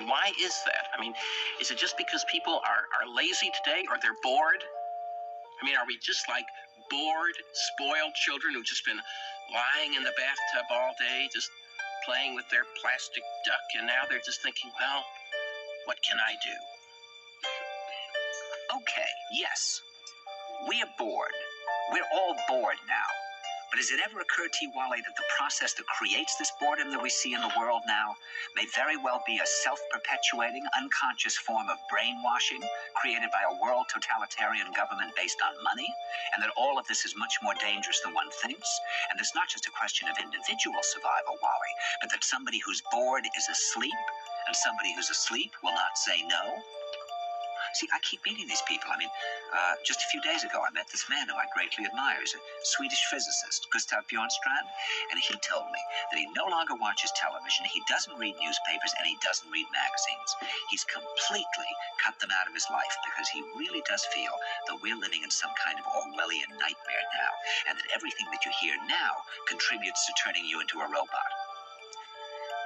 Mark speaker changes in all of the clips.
Speaker 1: And why is that? I mean, is it just because people are lazy today, or they're bored? I mean, are we just like bored, spoiled children who've just been lying in the bathtub all day, just playing with their plastic duck, and now they're just thinking, well, what can I do?
Speaker 2: Okay, yes, we are bored. We're all bored now. But has it ever occurred to you, Wally, that the process that creates this boredom that we see in the world now may very well be a self-perpetuating, unconscious form of brainwashing created by a world totalitarian government based on money, and that all of this is much more dangerous than one thinks, and it's not just a question of individual survival, Wally, but that somebody who's bored is asleep, and somebody who's asleep will not say no? See, I keep meeting these people. I mean, just a few days ago, I met this man who I greatly admire. He's a Swedish physicist, Gustav Bjornstrand, and he told me that he no longer watches television, he doesn't read newspapers, and he doesn't read magazines. He's completely cut them out of his life because he really does feel that we're living in some kind of Orwellian nightmare now, and that everything that you hear now contributes to turning you into a robot.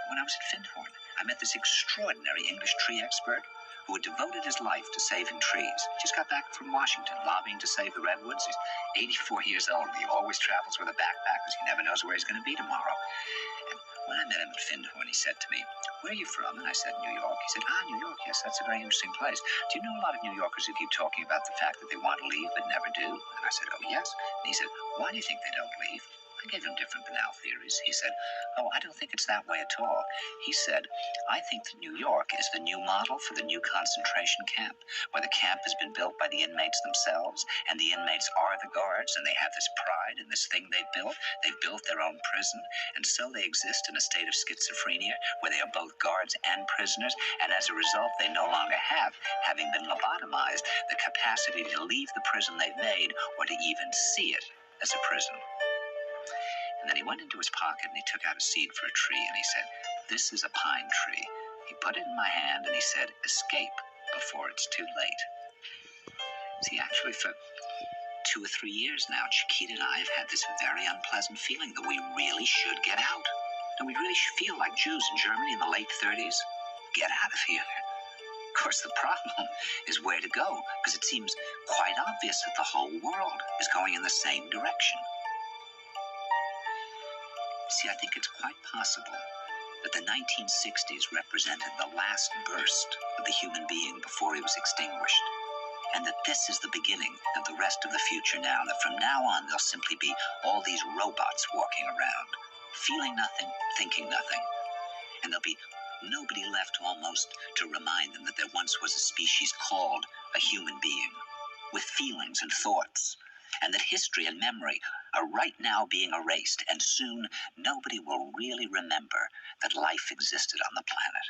Speaker 2: When I was at Findhorn, I met this extraordinary English tree expert who had devoted his life to saving trees. Just got back from Washington, lobbying to save the redwoods. He's 84 years old, and he always travels with a backpack because he never knows where he's going to be tomorrow. And when I met him at Findhorn, he said to me, "Where are you from?" And I said, "New York." He said, "New York, yes, that's a very interesting place. Do you know a lot of New Yorkers who keep talking about the fact that they want to leave but never do?" And I said, "Oh, yes." And he said, "Why do you think they don't leave?" I gave him different banal theories. He said, "Oh, I don't think it's that way at all." He said, "I think that New York is the new model for the new concentration camp, where the camp has been built by the inmates themselves, and the inmates are the guards, and they have this pride in this thing they've built. They've built their own prison, and so they exist in a state of schizophrenia, where they are both guards and prisoners, and as a result, they no longer have, having been lobotomized, the capacity to leave the prison they've made, or to even see it as a prison." And then he went into his pocket and he took out a seed for a tree and he said, "This is a pine tree." He put it in my hand and he said, "Escape before it's too late." See, actually for 2 or 3 years now, Chiquita and I have had this very unpleasant feeling that we really should get out. And we really should feel like Jews in Germany in the late 30s. Get out of here. Of course, the problem is where to go, because it seems quite obvious that the whole world is going in the same direction. See, I think it's quite possible that the 1960s represented the last burst of the human being before he was extinguished, and that this is the beginning of the rest of the future now, and that from now on there'll simply be all these robots walking around, feeling nothing, thinking nothing, and there'll be nobody left almost to remind them that there once was a species called a human being, with feelings and thoughts, and that history and memory are right now being erased, and soon nobody will really remember that life existed on the planet.